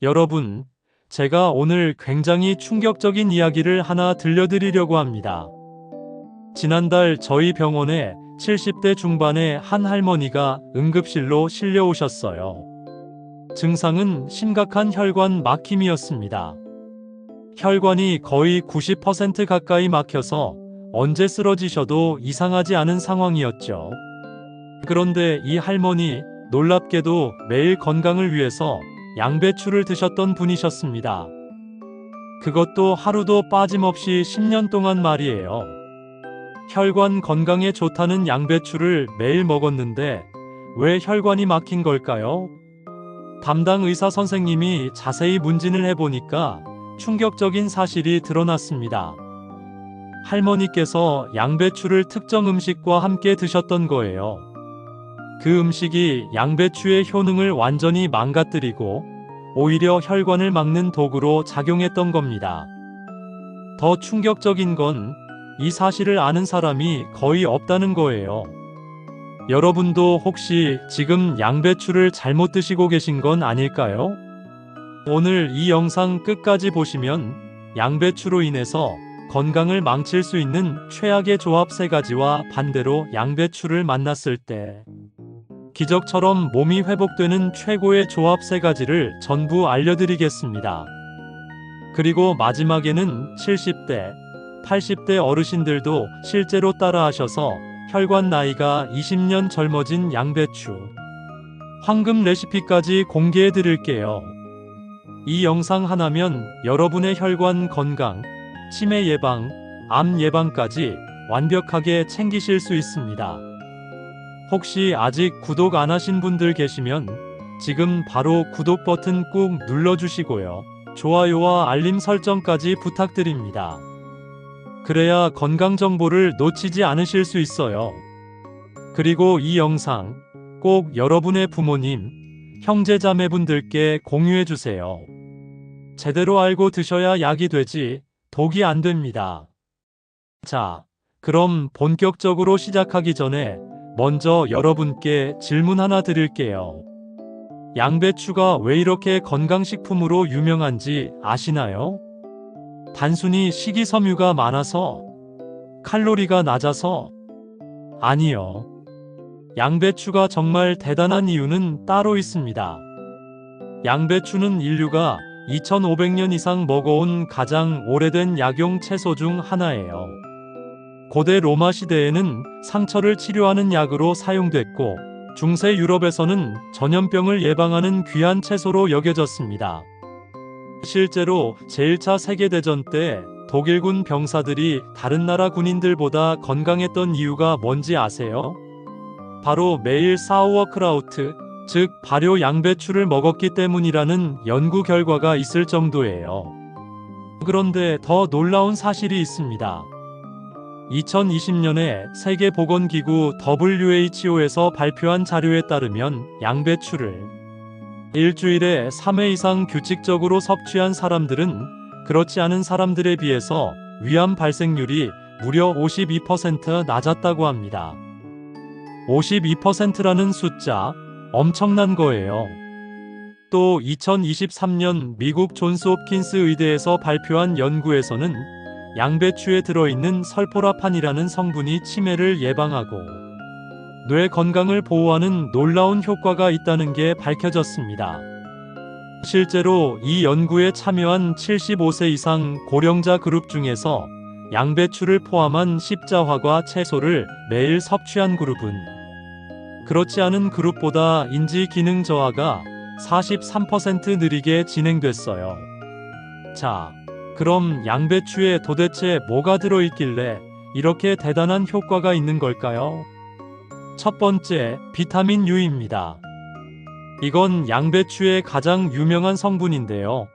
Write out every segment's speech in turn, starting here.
여러분, 제가 오늘 굉장히 충격적인 이야기를 하나 들려드리려고 합니다. 지난달 저희 병원에 70대 중반의 한 할머니가 응급실로 실려오셨어요. 증상은 심각한 혈관 막힘이었습니다. 혈관이 거의 90% 가까이 막혀서 언제 쓰러지셔도 이상하지 않은 상황이었죠. 그런데 이 할머니, 놀랍게도 매일 건강을 위해서 양배추를 드셨던 분이셨습니다. 그것도 하루도 빠짐없이 10년 동안 말이에요. 혈관 건강에 좋다는 양배추를 매일 먹었는데 왜 혈관이 막힌 걸까요? 담당 의사 선생님이 자세히 문진을 해보니까 충격적인 사실이 드러났습니다. 할머니께서 양배추를 특정 음식과 함께 드셨던 거예요. 그 음식이 양배추의 효능을 완전히 망가뜨리고 오히려 혈관을 막는 도구로 작용했던 겁니다. 더 충격적인 건 이 사실을 아는 사람이 거의 없다는 거예요. 여러분도 혹시 지금 양배추를 잘못 드시고 계신 건 아닐까요? 오늘 이 영상 끝까지 보시면 양배추로 인해서 건강을 망칠 수 있는 최악의 조합 3가지와 반대로 양배추를 만났을 때 기적처럼 몸이 회복되는 최고의 조합 3가지를 전부 알려드리겠습니다. 그리고 마지막에는 70대, 80대 어르신들도 실제로 따라하셔서 혈관 나이가 20년 젊어진 양배추 황금 레시피까지 공개해 드릴게요. 이 영상 하나면 여러분의 혈관 건강, 치매 예방, 암 예방까지 완벽하게 챙기실 수 있습니다. 혹시 아직 구독 안 하신 분들 계시면 지금 바로 구독 버튼 꾹 눌러주시고요. 좋아요와 알림 설정까지 부탁드립니다. 그래야 건강 정보를 놓치지 않으실 수 있어요. 그리고 이 영상 꼭 여러분의 부모님, 형제자매분들께 공유해주세요. 제대로 알고 드셔야 약이 되지 독이 안 됩니다. 자, 그럼 본격적으로 시작하기 전에 먼저 여러분께 질문 하나 드릴게요. 양배추가 왜 이렇게 건강식품으로 유명한지 아시나요? 단순히 식이섬유가 많아서? 칼로리가 낮아서? 아니요. 양배추가 정말 대단한 이유는 따로 있습니다. 양배추는 인류가 2500년 이상 먹어온 가장 오래된 약용 채소 중 하나예요. 고대 로마 시대에는 상처를 치료하는 약으로 사용됐고, 중세 유럽에서는 전염병을 예방하는 귀한 채소로 여겨졌습니다. 실제로 제1차 세계대전 때 독일군 병사들이 다른 나라 군인들보다 건강했던 이유가 뭔지 아세요? 바로 매일 사우어크라우트, 즉 발효 양배추를 먹었기 때문이라는 연구 결과가 있을 정도예요. 그런데 더 놀라운 사실이 있습니다. 2020년에 세계보건기구 WHO에서 발표한 자료에 따르면 양배추를 일주일에 3회 이상 규칙적으로 섭취한 사람들은 그렇지 않은 사람들에 비해서 위암 발생률이 무려 52% 낮았다고 합니다. 52%라는 숫자 엄청난 거예요. 또 2023년 미국 존스 홉킨스 의대에서 발표한 연구에서는 양배추에 들어있는 설포라판이라는 성분이 치매를 예방하고 뇌 건강을 보호하는 놀라운 효과가 있다는 게 밝혀졌습니다. 실제로 이 연구에 참여한 75세 이상 고령자 그룹 중에서 양배추를 포함한 십자화과 채소를 매일 섭취한 그룹은 그렇지 않은 그룹보다 인지 기능 저하가 43% 느리게 진행됐어요. 자, 그럼 양배추에 도대체 뭐가 들어있길래 이렇게 대단한 효과가 있는 걸까요? 첫 번째, 비타민 U입니다. 이건 양배추의 가장 유명한 성분인데요.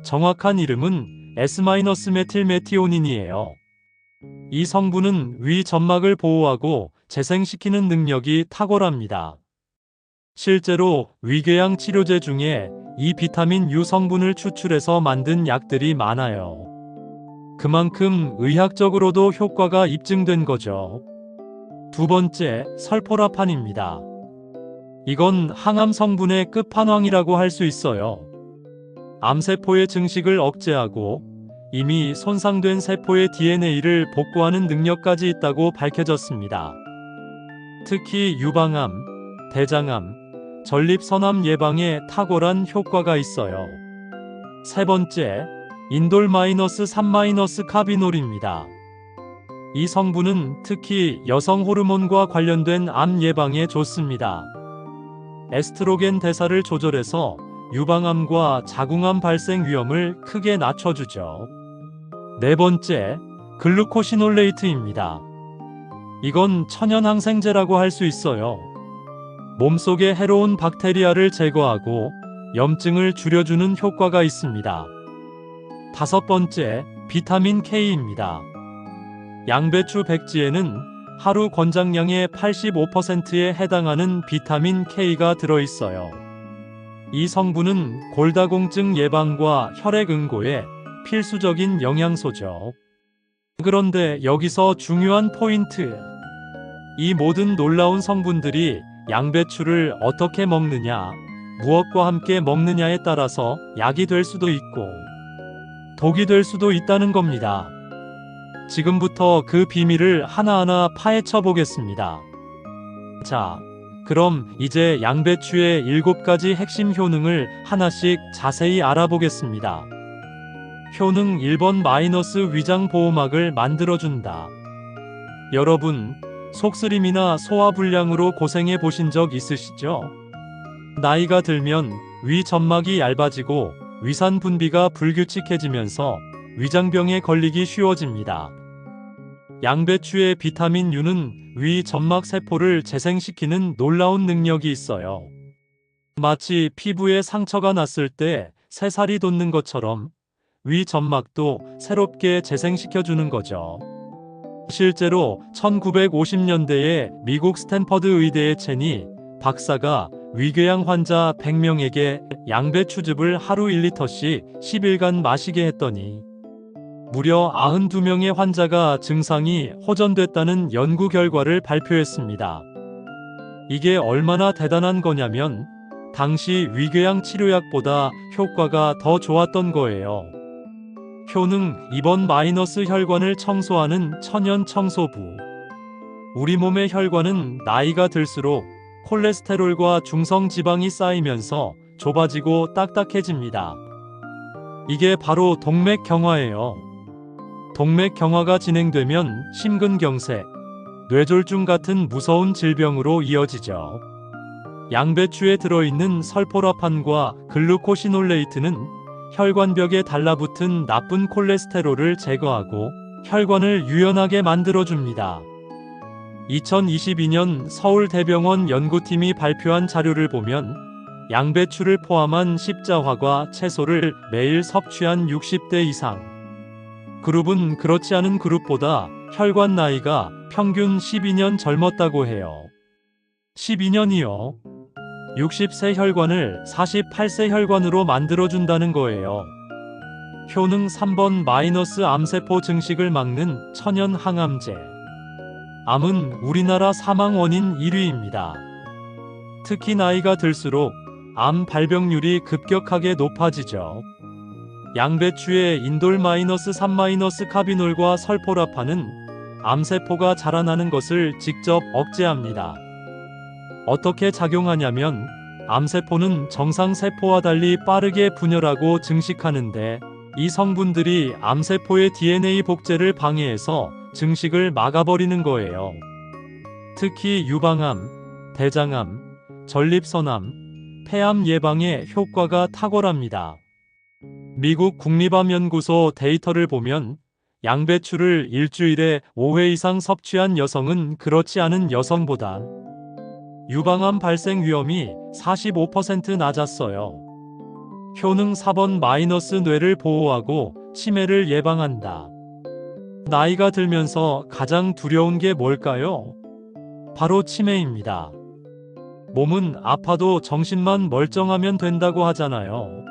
정확한 이름은 S-메틸메티오닌이에요. 이 성분은 위 점막을 보호하고 재생시키는 능력이 탁월합니다. 실제로 위궤양 치료제 중에 이 비타민 U 성분을 추출해서 만든 약들이 많아요. 그만큼 의학적으로도 효과가 입증된 거죠. 두 번째, 설포라판입니다. 이건 항암 성분의 끝판왕이라고 할 수 있어요. 암세포의 증식을 억제하고 이미 손상된 세포의 DNA를 복구하는 능력까지 있다고 밝혀졌습니다. 특히 유방암, 대장암, 전립선암 예방에 탁월한 효과가 있어요. 세 번째, 인돌-3-카비놀입니다. 이 성분은 특히 여성 호르몬과 관련된 암 예방에 좋습니다. 에스트로겐 대사를 조절해서 유방암과 자궁암 발생 위험을 크게 낮춰주죠. 네 번째, 글루코시놀레이트입니다. 이건 천연 항생제라고 할 수 있어요. 몸속의 해로운 박테리아를 제거하고 염증을 줄여주는 효과가 있습니다. 다섯 번째, 비타민 K입니다. 양배추 백지에는 하루 권장량의 85%에 해당하는 비타민 K가 들어있어요. 이 성분은 골다공증 예방과 혈액 응고에 필수적인 영양소죠. 그런데 여기서 중요한 포인트. 이 모든 놀라운 성분들이 양배추를 어떻게 먹느냐, 무엇과 함께 먹느냐에 따라서 약이 될 수도 있고 독이 될 수도 있다는 겁니다. 지금부터 그 비밀을 하나하나 파헤쳐 보겠습니다. 자, 그럼 이제 양배추의 7가지 핵심 효능을 하나씩 자세히 알아보겠습니다. 효능 1번 위장 보호막을 만들어준다. 여러분, 속쓰림이나 소화불량으로 고생해 보신 적 있으시죠? 나이가 들면 위 점막이 얇아지고 위산 분비가 불규칙해지면서 위장병에 걸리기 쉬워집니다. 양배추의 비타민 U는 위 점막 세포를 재생시키는 놀라운 능력이 있어요. 마치 피부에 상처가 났을 때 새살이 돋는 것처럼 위 점막도 새롭게 재생시켜주는 거죠. 실제로 1950년대에 미국 스탠퍼드 의대의 체니 박사가 위궤양 환자 100명에게 양배추즙을 하루 1리터씩 10일간 마시게 했더니 무려 92명의 환자가 증상이 호전됐다는 연구 결과를 발표했습니다. 이게 얼마나 대단한 거냐면 당시 위궤양 치료약보다 효과가 더 좋았던 거예요. 효능 2번 혈관을 청소하는 천연 청소부. 우리 몸의 혈관은 나이가 들수록 콜레스테롤과 중성지방이 쌓이면서 좁아지고 딱딱해집니다. 이게 바로 동맥경화예요. 동맥경화가 진행되면 심근경색, 뇌졸중 같은 무서운 질병으로 이어지죠. 양배추에 들어있는 설포라판과 글루코시놀레이트는 혈관벽에 달라붙은 나쁜 콜레스테롤을 제거하고 혈관을 유연하게 만들어줍니다. 2022년 서울대병원 연구팀이 발표한 자료를 보면 양배추를 포함한 십자화과 채소를 매일 섭취한 60대 이상 그룹은 그렇지 않은 그룹보다 혈관 나이가 평균 12년 젊었다고 해요. 12년이요. 60세 혈관을 48세 혈관으로 만들어준다는 거예요. 효능 3번 암세포 증식을 막는 천연 항암제. 암은 우리나라 사망 원인 1위입니다. 특히 나이가 들수록 암 발병률이 급격하게 높아지죠. 양배추의 인돌-3-카비놀과 설포라판은 암세포가 자라나는 것을 직접 억제합니다. 어떻게 작용하냐면 암세포는 정상세포와 달리 빠르게 분열하고 증식하는데 이 성분들이 암세포의 DNA 복제를 방해해서 증식을 막아버리는 거예요. 특히 유방암, 대장암, 전립선암, 폐암 예방에 효과가 탁월합니다. 미국 국립암연구소 데이터를 보면 양배추를 일주일에 5회 이상 섭취한 여성은 그렇지 않은 여성보다 유방암 발생 위험이 45% 낮았어요. 효능 4번 뇌를 보호하고 치매를 예방한다. 나이가 들면서 가장 두려운 게 뭘까요? 바로 치매입니다. 몸은 아파도 정신만 멀쩡하면 된다고 하잖아요.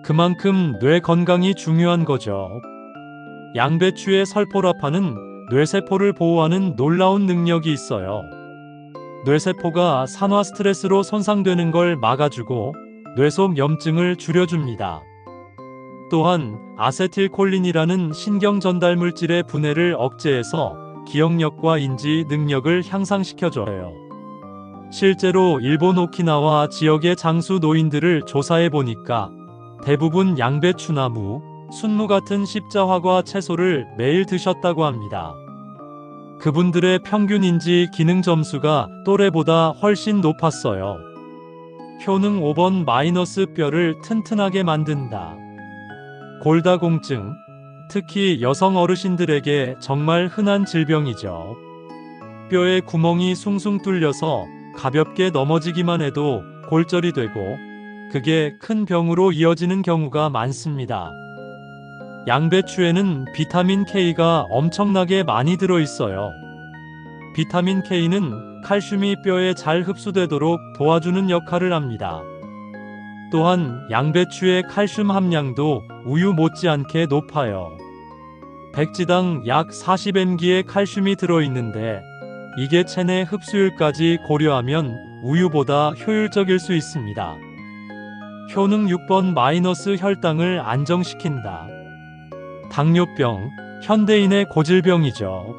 그만큼 뇌 건강이 중요한 거죠. 양배추의 설포라판은 뇌세포를 보호하는 놀라운 능력이 있어요. 뇌세포가 산화 스트레스로 손상되는 걸 막아주고 뇌속 염증을 줄여줍니다. 또한 아세틸콜린이라는 신경 전달 물질의 분해를 억제해서 기억력과 인지 능력을 향상시켜줘요. 실제로 일본 오키나와 지역의 장수 노인들을 조사해 보니까 대부분 양배추나무, 순무 같은 십자화과 채소를 매일 드셨다고 합니다. 그분들의 평균 인지 기능 점수가 또래보다 훨씬 높았어요. 효능 5번 뼈를 튼튼하게 만든다. 골다공증, 특히 여성 어르신들에게 정말 흔한 질병이죠. 뼈에 구멍이 숭숭 뚫려서 가볍게 넘어지기만 해도 골절이 되고 그게 큰 병으로 이어지는 경우가 많습니다. 양배추에는 비타민 K가 엄청나게 많이 들어있어요. 비타민 K는 칼슘이 뼈에 잘 흡수되도록 도와주는 역할을 합니다. 또한 양배추의 칼슘 함량도 우유 못지않게 높아요. 백지당 약 40mg의 칼슘이 들어있는데 이게 체내 흡수율까지 고려하면 우유보다 효율적일 수 있습니다. 효능 6번 혈당을 안정시킨다. 당뇨병, 현대인의 고질병이죠.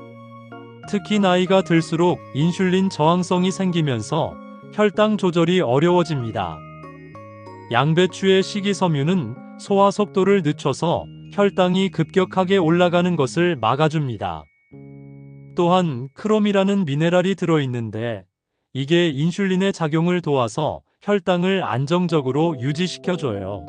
특히 나이가 들수록 인슐린 저항성이 생기면서 혈당 조절이 어려워집니다. 양배추의 식이섬유는 소화 속도를 늦춰서 혈당이 급격하게 올라가는 것을 막아줍니다. 또한 크롬이라는 미네랄이 들어있는데 이게 인슐린의 작용을 도와서 혈당을 안정적으로 유지시켜줘요.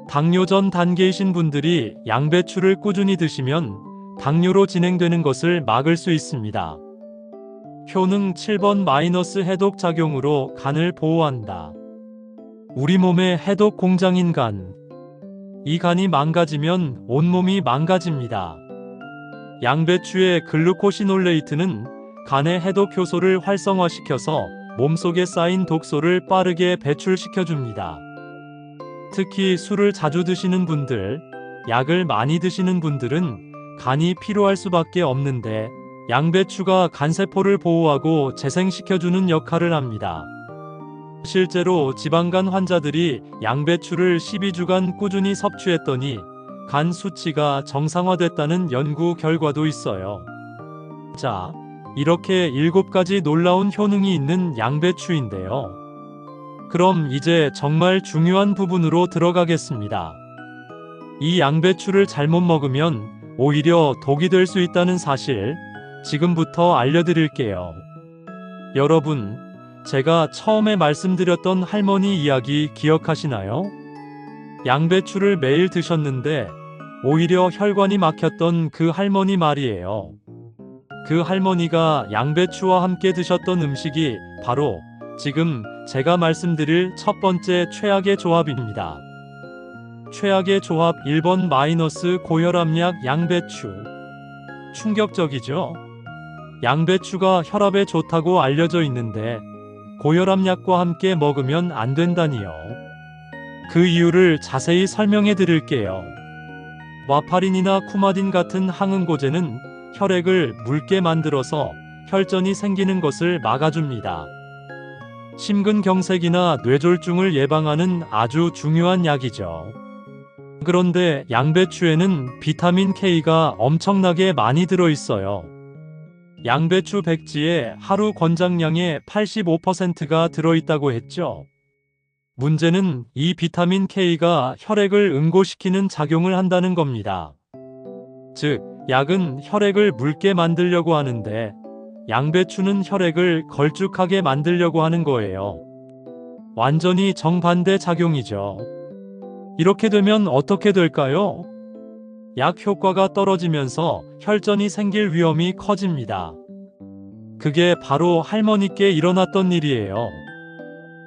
당뇨 전 단계이신 분들이 양배추를 꾸준히 드시면 당뇨로 진행되는 것을 막을 수 있습니다. 효능 7번 해독 작용으로 간을 보호한다. 우리 몸의 해독 공장인 간. 이 간이 망가지면 온몸이 망가집니다. 양배추의 글루코시놀레이트는 간의 해독 효소를 활성화시켜서 몸속에 쌓인 독소를 빠르게 배출시켜줍니다. 특히 술을 자주 드시는 분들, 약을 많이 드시는 분들은 간이 필요할 수밖에 없는데 양배추가 간세포를 보호하고 재생시켜주는 역할을 합니다. 실제로 지방간 환자들이 양배추를 12주간 꾸준히 섭취했더니 간 수치가 정상화됐다는 연구 결과도 있어요. 자, 이렇게 7가지 놀라운 효능이 있는 양배추인데요. 그럼 이제 정말 중요한 부분으로 들어가겠습니다. 이 양배추를 잘못 먹으면 오히려 독이 될 수 있다는 사실, 지금부터 알려드릴게요. 여러분, 제가 처음에 말씀드렸던 할머니 이야기 기억하시나요? 양배추를 매일 드셨는데 오히려 혈관이 막혔던 그 할머니 말이에요. 그 할머니가 양배추와 함께 드셨던 음식이 바로 지금 제가 말씀드릴 첫 번째 최악의 조합입니다. 최악의 조합 1번 고혈압약 양배추. 충격적이죠? 양배추가 혈압에 좋다고 알려져 있는데 고혈압약과 함께 먹으면 안 된다니요. 그 이유를 자세히 설명해 드릴게요. 와파린이나 쿠마딘 같은 항응고제는 혈액을 묽게 만들어서 혈전이 생기는 것을 막아줍니다. 심근경색이나 뇌졸중을 예방하는 아주 중요한 약이죠. 그런데 양배추에는 비타민 K가 엄청나게 많이 들어있어요. 양배추 백지에 하루 권장량의 85%가 들어있다고 했죠. 문제는 이 비타민 K가 혈액을 응고시키는 작용을 한다는 겁니다. 즉, 약은 혈액을 묽게 만들려고 하는데 양배추는 혈액을 걸쭉하게 만들려고 하는 거예요. 완전히 정반대 작용이죠. 이렇게 되면 어떻게 될까요? 약 효과가 떨어지면서 혈전이 생길 위험이 커집니다. 그게 바로 할머니께 일어났던 일이에요.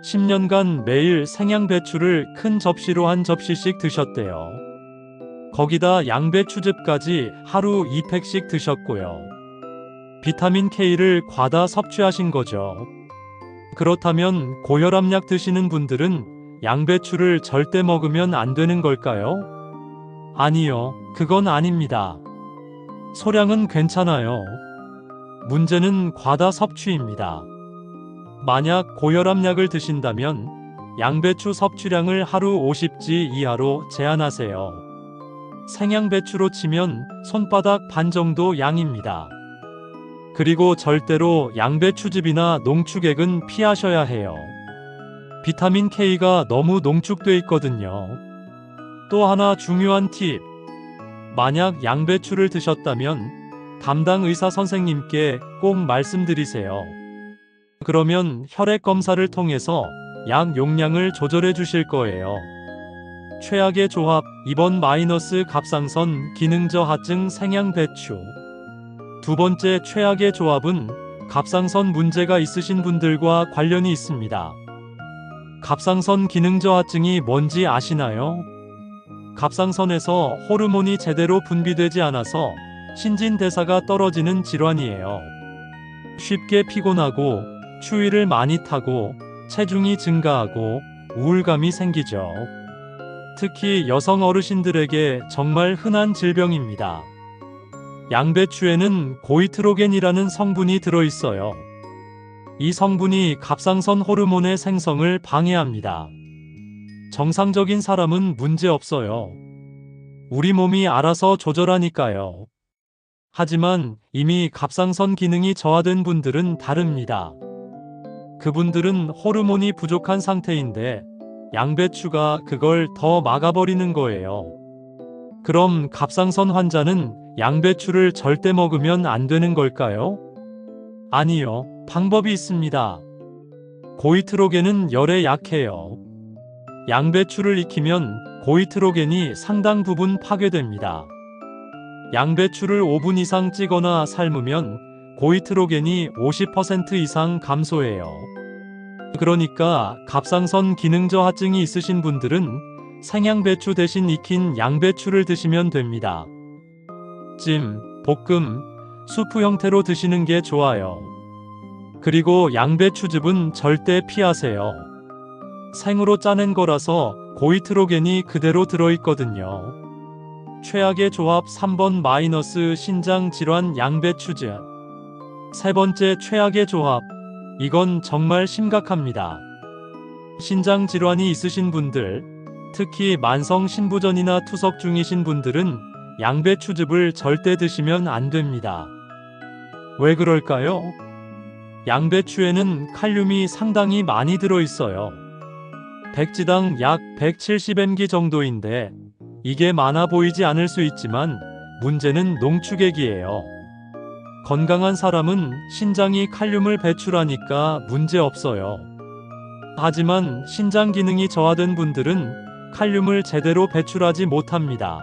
10년간 매일 생양배추를 큰 접시로 한 접시씩 드셨대요. 거기다 양배추즙까지 하루 2팩씩 드셨고요. 비타민 K를 과다 섭취하신 거죠. 그렇다면 고혈압약 드시는 분들은 양배추를 절대 먹으면 안 되는 걸까요? 아니요, 그건 아닙니다. 소량은 괜찮아요. 문제는 과다 섭취입니다. 만약 고혈압약을 드신다면 양배추 섭취량을 하루 50지 이하로 제한하세요. 생양배추로 치면 손바닥 반 정도 양입니다. 그리고 절대로 양배추즙이나 농축액은 피하셔야 해요. 비타민 K가 너무 농축돼 있거든요. 또 하나 중요한 팁. 만약 양배추를 드셨다면 담당 의사 선생님께 꼭 말씀드리세요. 그러면 혈액 검사를 통해서 약 용량을 조절해 주실 거예요. 최악의 조합 2번 마이너스 갑상선 기능저하증 생양배추. 두 번째 최악의 조합은 갑상선 문제가 있으신 분들과 관련이 있습니다. 갑상선 기능저하증이 뭔지 아시나요? 갑상선에서 호르몬이 제대로 분비되지 않아서 신진대사가 떨어지는 질환이에요. 쉽게 피곤하고 추위를 많이 타고 체중이 증가하고 우울감이 생기죠. 특히 여성 어르신들에게 정말 흔한 질병입니다. 양배추에는 고이트로겐이라는 성분이 들어있어요. 이 성분이 갑상선 호르몬의 생성을 방해합니다. 정상적인 사람은 문제 없어요. 우리 몸이 알아서 조절하니까요. 하지만 이미 갑상선 기능이 저하된 분들은 다릅니다. 그분들은 호르몬이 부족한 상태인데 양배추가 그걸 더 막아버리는 거예요. 그럼 갑상선 환자는 양배추를 절대 먹으면 안 되는 걸까요? 아니요, 방법이 있습니다. 고이트로겐은 열에 약해요. 양배추를 익히면 고이트로겐이 상당 부분 파괴됩니다. 양배추를 5분 이상 찌거나 삶으면 고이트로겐이 50% 이상 감소해요. 그러니까 갑상선 기능저하증이 있으신 분들은 생양배추 대신 익힌 양배추를 드시면 됩니다. 찜, 볶음, 수프 형태로 드시는 게 좋아요. 그리고 양배추즙은 절대 피하세요. 생으로 짜낸 거라서 고이트로겐이 그대로 들어있거든요. 최악의 조합 3번 마이너스 신장질환 양배추즙. 세 번째 최악의 조합. 이건 정말 심각합니다. 신장질환이 있으신 분들, 특히 만성 신부전이나 투석 중이신 분들은 양배추즙을 절대 드시면 안 됩니다. 왜 그럴까요? 양배추에는 칼륨이 상당히 많이 들어있어요. 백지당 약 170mg 정도인데 이게 많아 보이지 않을 수 있지만 문제는 농축액이에요. 건강한 사람은 신장이 칼륨을 배출하니까 문제 없어요. 하지만 신장 기능이 저하된 분들은 칼륨을 제대로 배출하지 못합니다.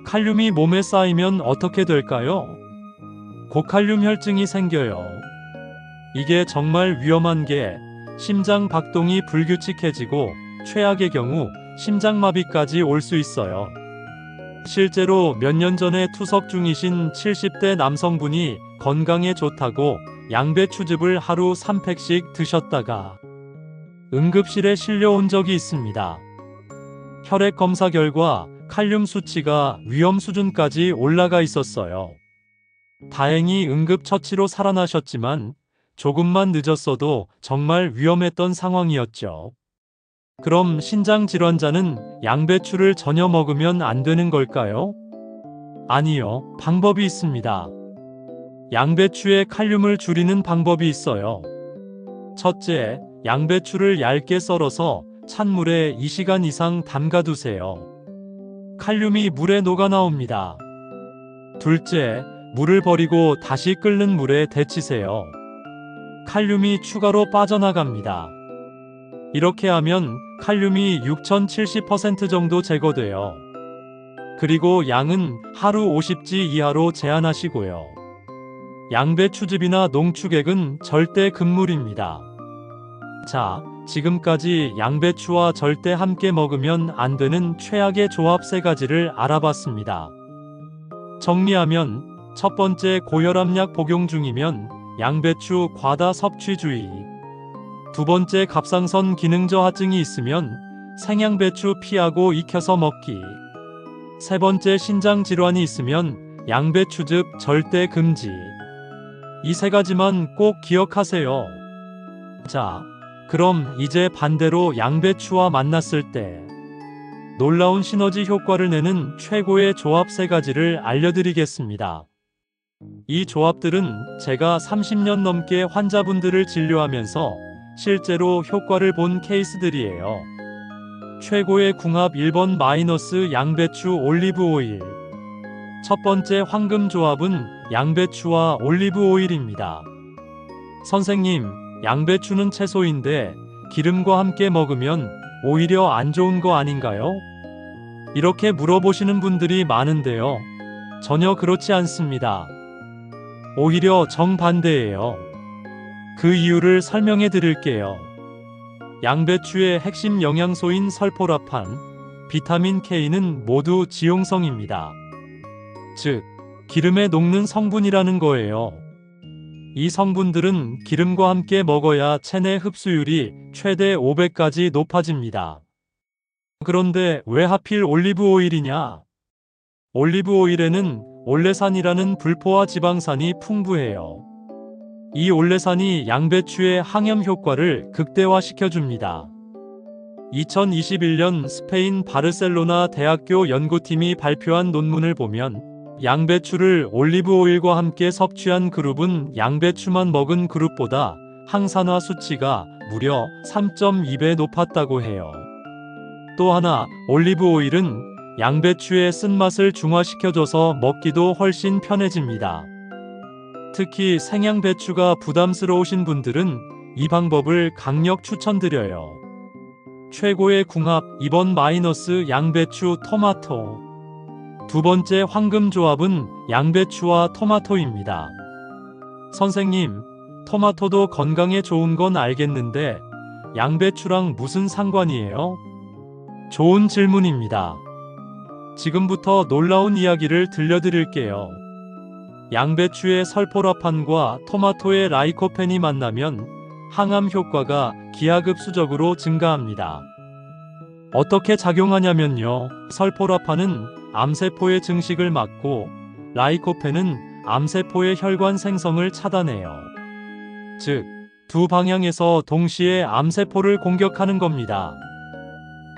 칼륨이 몸에 쌓이면 어떻게 될까요? 고칼륨 혈증이 생겨요. 이게 정말 위험한 게 심장 박동이 불규칙해지고 최악의 경우 심장마비까지 올 수 있어요. 실제로 몇 년 전에 투석 중이신 70대 남성분이 건강에 좋다고 양배추즙을 하루 3팩씩 드셨다가 응급실에 실려온 적이 있습니다. 혈액 검사 결과 칼륨 수치가 위험 수준까지 올라가 있었어요. 다행히 응급처치로 살아나셨지만 조금만 늦었어도 정말 위험했던 상황이었죠. 그럼 신장질환자는 양배추를 전혀 먹으면 안 되는 걸까요? 아니요, 방법이 있습니다. 양배추의 칼륨을 줄이는 방법이 있어요. 첫째, 양배추를 얇게 썰어서 찬물에 2시간 이상 담가두세요. 칼륨이 물에 녹아 나옵니다. 둘째, 물을 버리고 다시 끓는 물에 데치세요. 칼륨이 추가로 빠져나갑니다. 이렇게 하면 칼륨이 6070% 정도 제거돼요. 그리고 양은 하루 50지 이하로 제한하시고요. 양배추즙이나 농축액은 절대 금물입니다. 자, 지금까지 양배추와 절대 함께 먹으면 안 되는 최악의 조합 3가지를 알아봤습니다. 정리하면 첫 번째, 고혈압약 복용 중이면 양배추 과다 섭취 주의. 두 번째, 갑상선 기능저하증이 있으면 생양배추 피하고 익혀서 먹기. 세 번째, 신장질환이 있으면 양배추즙 절대 금지. 이 3가지만 꼭 기억하세요. 자, 그럼 이제 반대로 양배추와 만났을 때 놀라운 시너지 효과를 내는 최고의 조합 3가지를 알려드리겠습니다. 이 조합들은 제가 30년 넘게 환자분들을 진료하면서 실제로 효과를 본 케이스들이에요. 최고의 궁합 1번 마이너스 양배추 올리브 오일. 첫 번째 황금 조합은 양배추와 올리브 오일입니다. 선생님, 양배추는 채소인데 기름과 함께 먹으면 오히려 안 좋은 거 아닌가요? 이렇게 물어보시는 분들이 많은데요. 전혀 그렇지 않습니다. 오히려 정반대예요. 그 이유를 설명해 드릴게요. 양배추의 핵심 영양소인 설포라판, 비타민 K는 모두 지용성입니다. 즉, 기름에 녹는 성분이라는 거예요. 이 성분들은 기름과 함께 먹어야 체내 흡수율이 최대 500까지 높아집니다. 그런데 왜 하필 올리브 오일이냐? 올리브 오일에는 올레산이라는 불포화 지방산이 풍부해요. 이 올레산이 양배추의 항염 효과를 극대화시켜줍니다. 2021년 스페인 바르셀로나 대학교 연구팀이 발표한 논문을 보면 양배추를 올리브 오일과 함께 섭취한 그룹은 양배추만 먹은 그룹보다 항산화 수치가 무려 3.2배 높았다고 해요. 또 하나, 올리브 오일은 양배추의 쓴맛을 중화시켜줘서 먹기도 훨씬 편해집니다. 특히 생양배추가 부담스러우신 분들은 이 방법을 강력 추천드려요. 최고의 궁합 2번 마이너스 양배추 토마토. 두 번째 황금 조합은 양배추와 토마토입니다. 선생님, 토마토도 건강에 좋은 건 알겠는데 양배추랑 무슨 상관이에요? 좋은 질문입니다. 지금부터 놀라운 이야기를 들려드릴게요. 양배추의 설포라판과 토마토의 라이코펜이 만나면 항암 효과가 기하급수적으로 증가합니다. 어떻게 작용하냐면요. 설포라판은 암세포의 증식을 막고 라이코펜은 암세포의 혈관 생성을 차단해요. 즉, 두 방향에서 동시에 암세포를 공격하는 겁니다.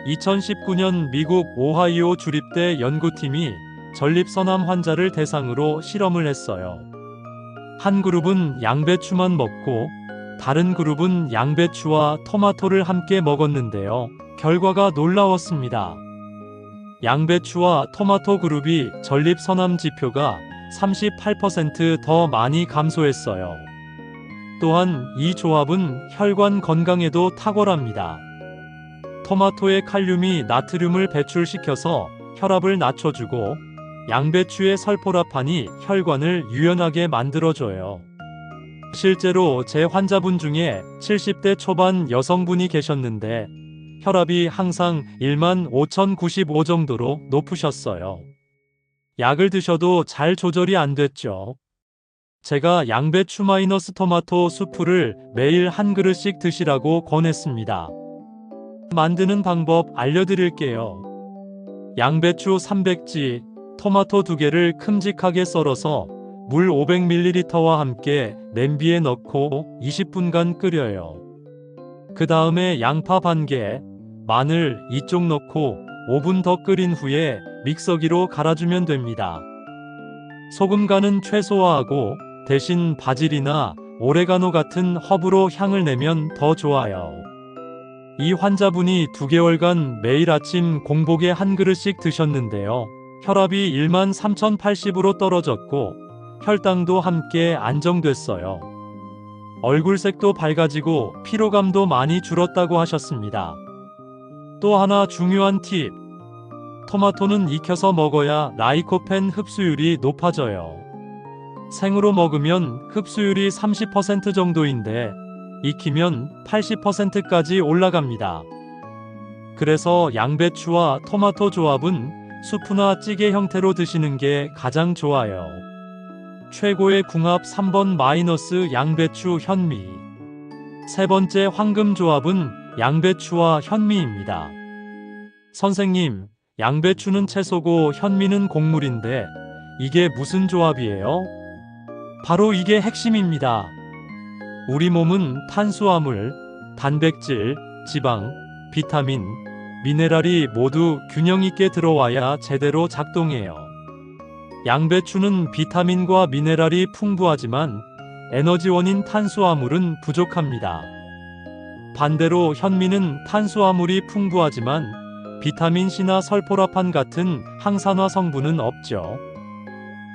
2019년 미국 오하이오 주립대 연구팀이 전립선암 환자를 대상으로 실험을 했어요. 한 그룹은 양배추만 먹고 다른 그룹은 양배추와 토마토를 함께 먹었는데요. 결과가 놀라웠습니다. 양배추와 토마토 그룹이 전립선암 지표가 38% 더 많이 감소했어요. 또한 이 조합은 혈관 건강에도 탁월합니다. 토마토의 칼륨이 나트륨을 배출시켜서 혈압을 낮춰주고 양배추의 설포라판이 혈관을 유연하게 만들어줘요. 실제로 제 환자분 중에 70대 초반 여성분이 계셨는데 혈압이 항상 15,095 정도로 높으셨어요. 약을 드셔도 잘 조절이 안 됐죠. 제가 양배추 마이너스 토마토 수프를 매일 한 그릇씩 드시라고 권했습니다. 만드는 방법 알려드릴게요. 양배추 300지, 토마토 2개를 큼직하게 썰어서 물 500ml와 함께 냄비에 넣고 20분간 끓여요. 그 다음에 양파 반개, 마늘 2쪽 넣고 5분 더 끓인 후에 믹서기로 갈아주면 됩니다. 소금 간은 최소화하고 대신 바질이나 오레가노 같은 허브로 향을 내면 더 좋아요. 이 환자분이 2개월간 매일 아침 공복에 한 그릇씩 드셨는데요. 혈압이 13,080으로 떨어졌고 혈당도 함께 안정됐어요. 얼굴색도 밝아지고 피로감도 많이 줄었다고 하셨습니다. 또 하나 중요한 팁. 토마토는 익혀서 먹어야 라이코펜 흡수율이 높아져요. 생으로 먹으면 흡수율이 30% 정도인데 익히면 80%까지 올라갑니다. 그래서 양배추와 토마토 조합은 수프나 찌개 형태로 드시는 게 가장 좋아요. 최고의 궁합 3번 마이너스 양배추 현미. 세 번째 황금 조합은 양배추와 현미입니다. 선생님, 양배추는 채소고 현미는 곡물인데 이게 무슨 조합이에요? 바로 이게 핵심입니다. 우리 몸은 탄수화물, 단백질, 지방, 비타민, 미네랄이 모두 균형 있게 들어와야 제대로 작동해요. 양배추는 비타민과 미네랄이 풍부하지만 에너지원인 탄수화물은 부족합니다. 반대로 현미는 탄수화물이 풍부하지만 비타민C나 설포라판 같은 항산화 성분은 없죠.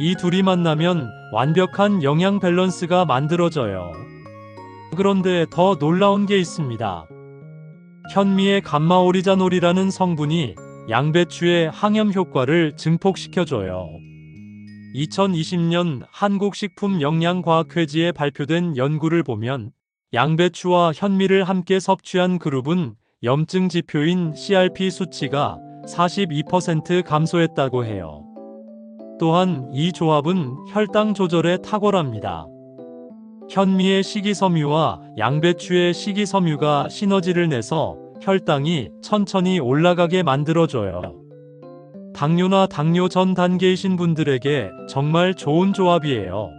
이 둘이 만나면 완벽한 영양 밸런스가 만들어져요. 그런데 더 놀라운 게 있습니다. 현미의 감마오리자놀이라는 성분이 양배추의 항염 효과를 증폭시켜줘요. 2020년 한국식품영양과학회지에 발표된 연구를 보면 양배추와 현미를 함께 섭취한 그룹은 염증 지표인 CRP 수치가 42% 감소했다고 해요. 또한 이 조합은 혈당 조절에 탁월합니다. 현미의 식이섬유와 양배추의 식이섬유가 시너지를 내서 혈당이 천천히 올라가게 만들어줘요. 당뇨나 당뇨 전 단계이신 분들에게 정말 좋은 조합이에요.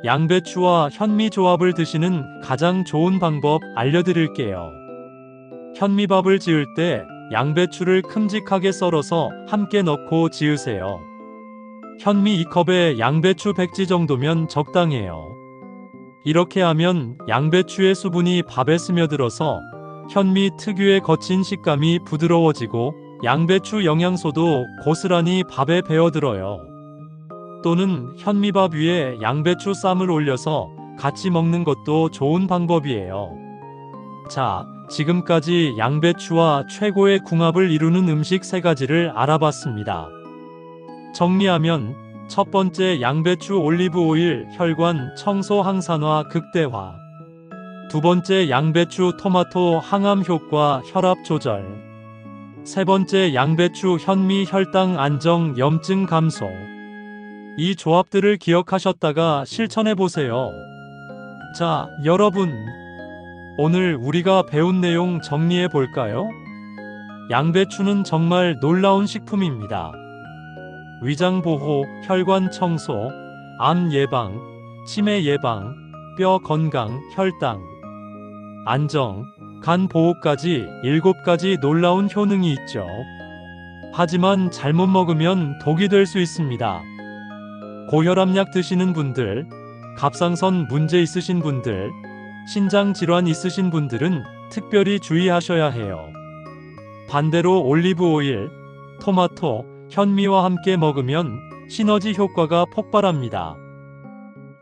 양배추와 현미 조합을 드시는 가장 좋은 방법 알려드릴게요. 현미밥을 지을 때 양배추를 큼직하게 썰어서 함께 넣고 지으세요. 현미 2컵에 양배추 100지 정도면 적당해요. 이렇게 하면 양배추의 수분이 밥에 스며들어서 현미 특유의 거친 식감이 부드러워지고 양배추 영양소도 고스란히 밥에 배어들어요. 또는 현미밥 위에 양배추 쌈을 올려서 같이 먹는 것도 좋은 방법이에요. 자, 지금까지 양배추와 최고의 궁합을 이루는 음식 3가지를 알아봤습니다. 정리하면 첫 번째, 양배추 올리브 오일 혈관 청소 항산화 극대화. 두 번째, 양배추 토마토 항암 효과 혈압 조절. 세 번째, 양배추 현미 혈당 안정 염증 감소. 이 조합들을 기억하셨다가 실천해 보세요. 자, 여러분, 오늘 우리가 배운 내용 정리해 볼까요? 양배추는 정말 놀라운 식품입니다. 위장 보호, 혈관 청소, 암 예방, 치매 예방, 뼈 건강, 혈당 안정, 간 보호까지 7가지 놀라운 효능이 있죠. 하지만 잘못 먹으면 독이 될 수 있습니다. 고혈압약 드시는 분들, 갑상선 문제 있으신 분들, 신장 질환 있으신 분들은 특별히 주의하셔야 해요. 반대로 올리브 오일, 토마토, 현미와 함께 먹으면 시너지 효과가 폭발합니다.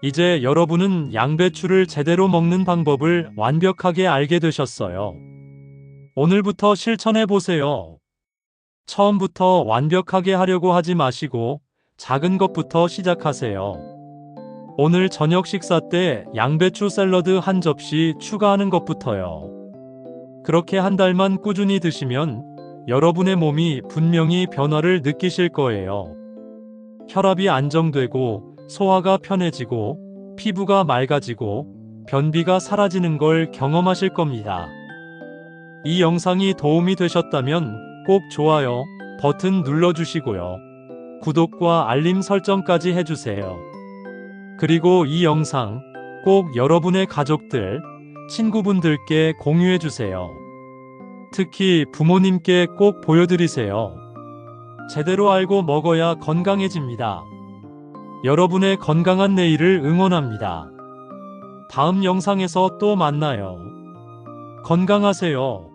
이제 여러분은 양배추를 제대로 먹는 방법을 완벽하게 알게 되셨어요. 오늘부터 실천해 보세요. 처음부터 완벽하게 하려고 하지 마시고 작은 것부터 시작하세요. 오늘 저녁 식사 때 양배추 샐러드 한 접시 추가하는 것부터요. 그렇게 한 달만 꾸준히 드시면 여러분의 몸이 분명히 변화를 느끼실 거예요. 혈압이 안정되고 소화가 편해지고 피부가 맑아지고 변비가 사라지는 걸 경험하실 겁니다. 이 영상이 도움이 되셨다면 꼭 좋아요 버튼 눌러주시고요. 구독과 알림 설정까지 해주세요. 그리고 이 영상 꼭 여러분의 가족들, 친구분들께 공유해주세요. 특히 부모님께 꼭 보여드리세요. 제대로 알고 먹어야 건강해집니다. 여러분의 건강한 내일을 응원합니다. 다음 영상에서 또 만나요. 건강하세요.